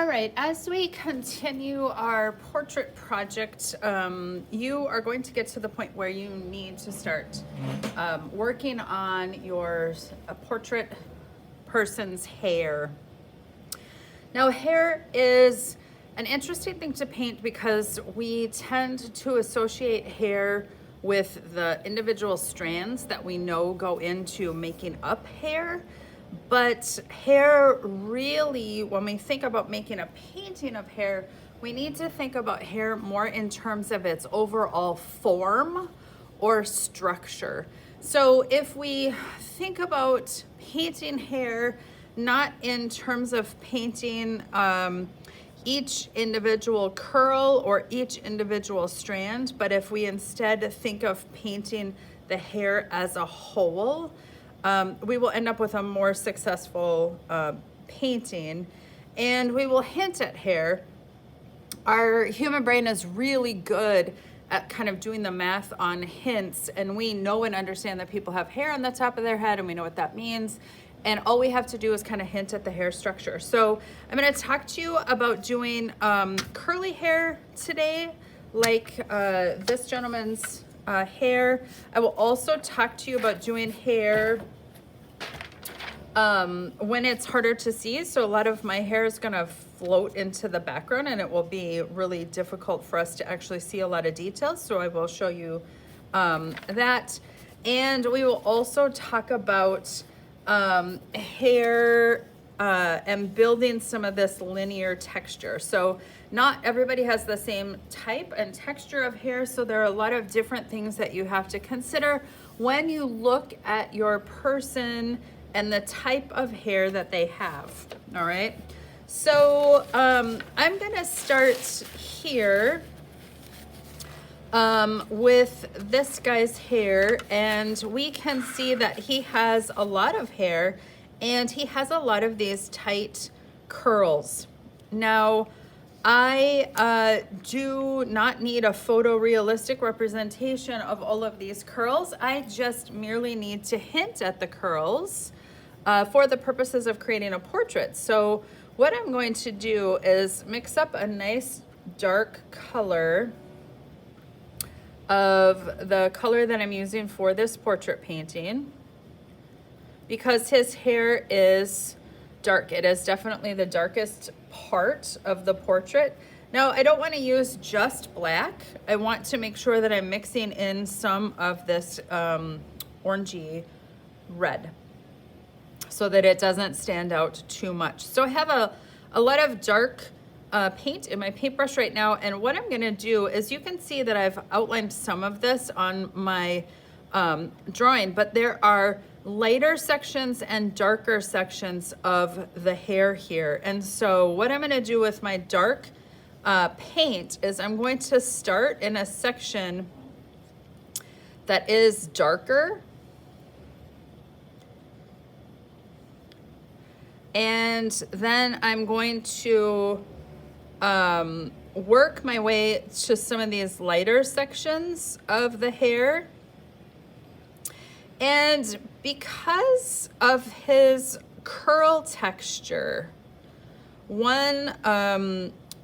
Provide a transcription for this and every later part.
All right, as we continue our portrait project, you are going to get to the point where you need to start working on your portrait person's hair. Now, hair is an interesting thing to paint because we tend to associate hair with the individual strands that we know go into making up hair. But hair really, when we think about making a painting of hair, we need to think about hair more in terms of its overall form or structure. So if we think about painting hair, not in terms of painting each individual curl or each individual strand, but if we instead think of painting the hair as a whole, we will end up with a more successful painting, and we will hint at hair. Our human brain is really good at kind of doing the math on hints, and we know and understand that people have hair on the top of their head, and we know what that means. And all we have to do is kind of hint at the hair structure. So I'm going to talk to you about doing curly hair today, like this gentleman's hair. I will also talk to you about doing hair when it's harder to see. So a lot of my hair is going to float into the background, and it will be really difficult for us to actually see a lot of details. So I will show you that. And we will also talk about hair and building some of this linear texture. So not everybody has the same type and texture of hair, so there are a lot of different things that you have to consider when you look at your person and the type of hair that they have. All right, so I'm gonna start here with this guy's hair, and we can see that he has a lot of hair and he has a lot of these tight curls. Now, I do not need a photorealistic representation of all of these curls. I just merely need to hint at the curls for the purposes of creating a portrait. So what I'm going to do is mix up a nice dark color of the color that I'm using for this portrait painting, because his hair is dark. It is definitely the darkest part of the portrait. Now, I don't want to use just black. I want to make sure that I'm mixing in some of this orangey red so that it doesn't stand out too much. So I have a lot of dark paint in my paintbrush right now, and what I'm going to do is, you can see that I've outlined some of this on my drawing, but there are lighter sections and darker sections of the hair here. And so what I'm going to do with my dark paint is I'm going to start in a section that is darker, and then I'm going to work my way to some of these lighter sections of the hair. And because of his curl texture, one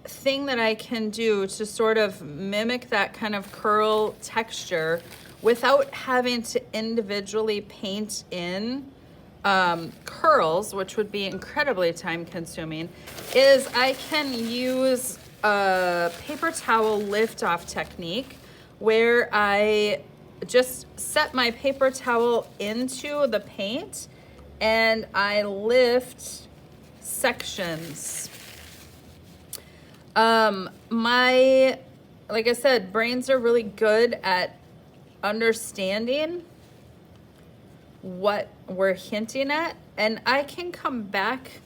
thing that I can do to sort of mimic that kind of curl texture without having to individually paint in curls, which would be incredibly time consuming, is I can use a paper towel lift off technique where I just set my paper towel into the paint and I lift sections. Like I said, brains are really good at understanding what we're hinting at, and I can come back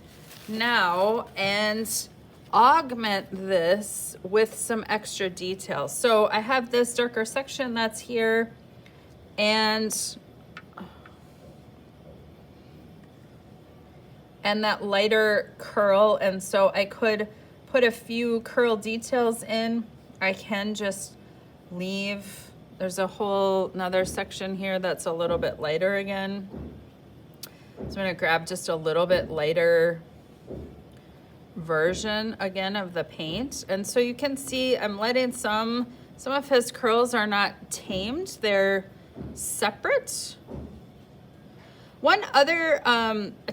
now and augment this with some extra details. So I have this darker section that's here, and that lighter curl, and so I could put a few curl details in. I can just leave. There's a whole another section here that's a little bit lighter again. So I'm gonna grab just a little bit lighter version again of the paint. And so you can see I'm letting some of his curls are not tamed, they're separate. One other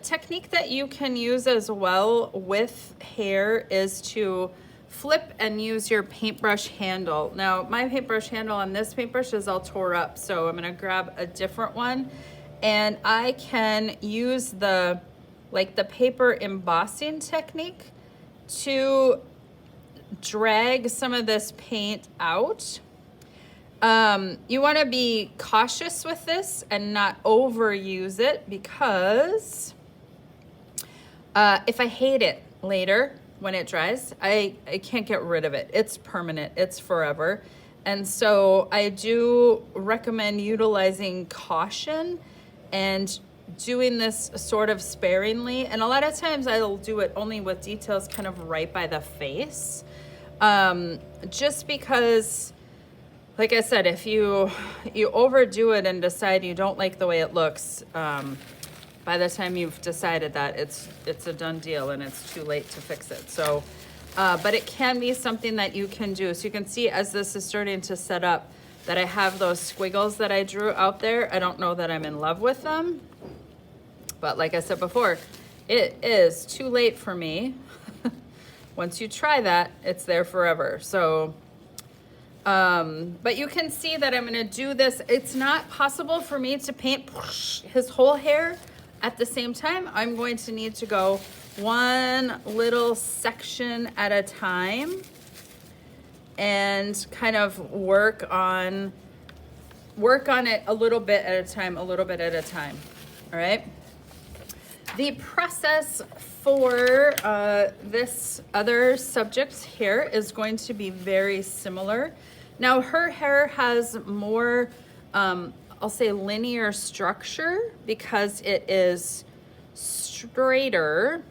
technique that you can use as well with hair is to flip and use your paintbrush handle. Now, my paintbrush handle on this paintbrush is all tore up, so I'm gonna grab a different one, and I can use the paper embossing technique to drag some of this paint out. You want to be cautious with this and not overuse it, because if I hate it later when it dries, I can't get rid of it. It's permanent, it's forever. And so I do recommend utilizing caution and doing this sort of sparingly. And a lot of times I'll do it only with details kind of right by the face. Just because, like I said, if you overdo it and decide you don't like the way it looks, by the time you've decided that, it's a done deal and it's too late to fix it. So, but it can be something that you can do. So you can see as this is starting to set up that I have those squiggles that I drew out there. I don't know that I'm in love with them, but like I said before, it is too late for me. Once you try that, it's there forever. So, but you can see that I'm gonna do this. It's not possible for me to paint his whole hair at the same time. I'm going to need to go one little section at a time and kind of work on it a little bit at a time, all right? The process for this other subject's hair is going to be very similar. Now, her hair has more, I'll say, linear structure because it is straighter,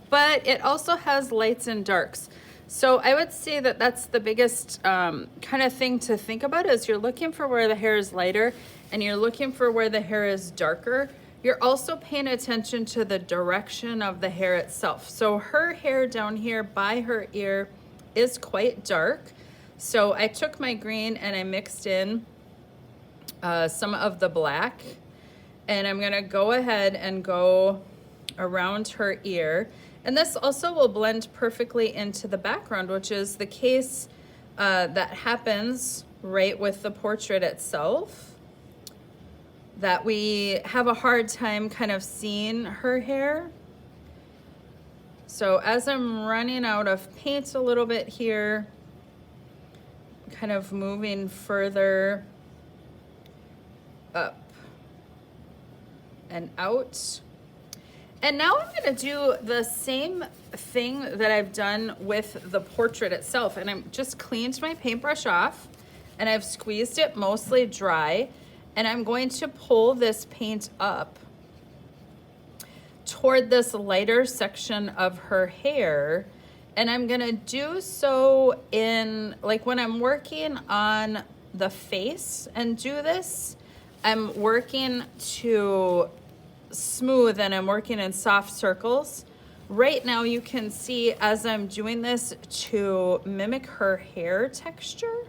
but it also has lights and darks. So I would say that that's the biggest kind of thing to think about, is you're looking for where the hair is lighter and you're looking for where the hair is darker. You're also paying attention to the direction of the hair itself. So her hair down here by her ear is quite dark. So I took my green and I mixed in some of the black, and I'm gonna go ahead and go around her ear. And this also will blend perfectly into the background, which is the case that happens right with the portrait itself, that we have a hard time kind of seeing her hair. So as I'm running out of paint a little bit here, kind of moving further up and out. And now I'm gonna do the same thing that I've done with the portrait itself. And I'm just cleaned my paintbrush off and I've squeezed it mostly dry. And I'm going to pull this paint up toward this lighter section of her hair. And I'm gonna do so in, like when I'm working on the face and do this, I'm working to smooth and I'm working in soft circles. Right now you can see as I'm doing this to mimic her hair texture,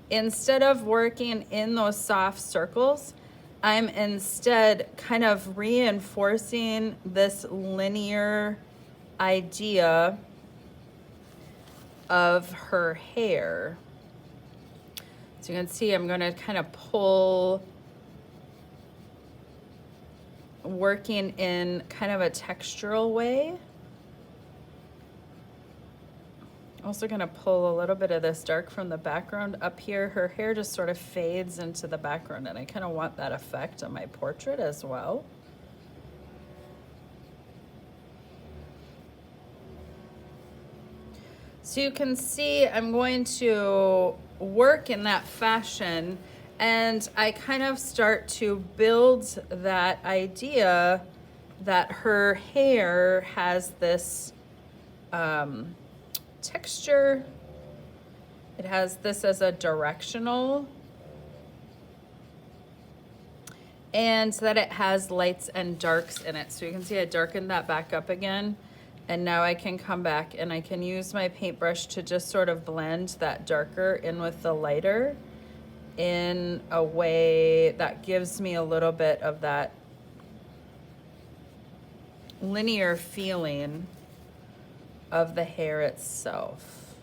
instead of working in those soft circles, I'm instead kind of reinforcing this linear idea of her hair. So you can see I'm going to kind of pull, working in kind of a textural way. Also going to pull a little bit of this dark from the background up here. Her hair just sort of fades into the background, and I kind of want that effect on my portrait as well. So you can see I'm going to work in that fashion, and I kind of start to build that idea that her hair has this texture. It has this as a directional, and that it has lights and darks in it. So you can see I darkened that back up again. And now I can come back and I can use my paintbrush to just sort of blend that darker in with the lighter in a way that gives me a little bit of that linear feeling of the hair itself.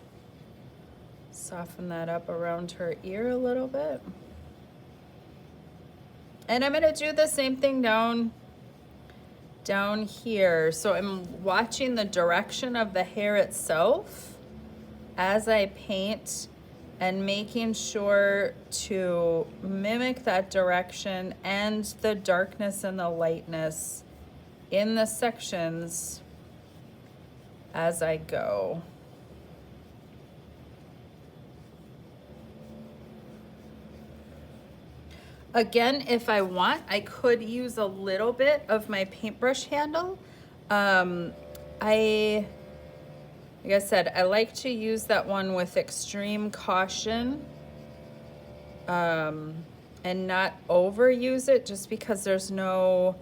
Soften that up around her ear a little bit. And I'm gonna do the same thing down here. So I'm watching the direction of the hair itself as I paint and making sure to mimic that direction and the darkness and the lightness in the sections as I go. Again, if I want, I could use a little bit of my paintbrush handle. Like I said, I like to use that one with extreme caution and not overuse it, just because there's no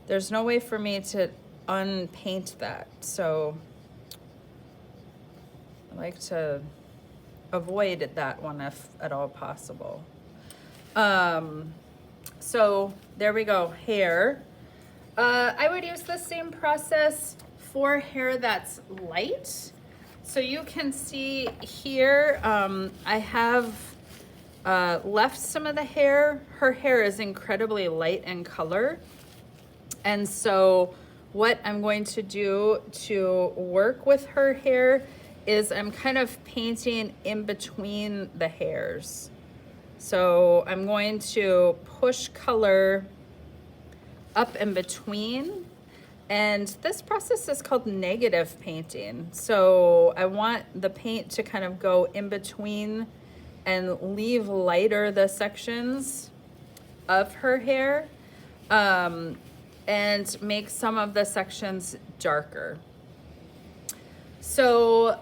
way for me to unpaint that. So I like to avoid that one if at all possible. So there we go, hair. I would use the same process for hair that's light. So you can see here, I have left some of the hair. Her hair is incredibly light in color. And so what I'm going to do to work with her hair is I'm kind of painting in between the hairs. So I'm going to push color up in between, and this process is called negative painting. So I want the paint to kind of go in between and leave lighter the sections of her hair, and make some of the sections darker. So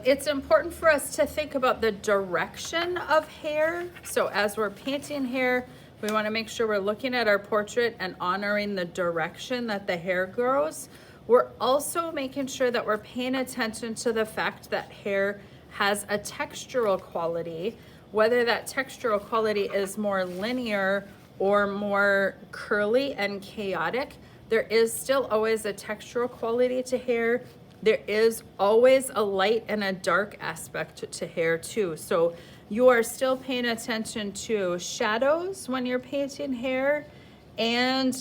it's important for us to think about the direction of hair. So as we're painting hair, we want to make sure we're looking at our portrait and honoring the direction that the hair grows. We're also making sure that we're paying attention to the fact that hair has a textural quality, whether that textural quality is more linear or more curly and chaotic. There is still always a textural quality to hair. There is always a light and a dark aspect to hair too. So you are still paying attention to shadows when you're painting hair, and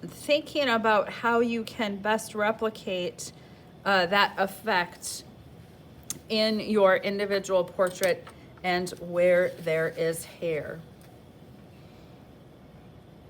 thinking about how you can best replicate that effect in your individual portrait and where there is hair.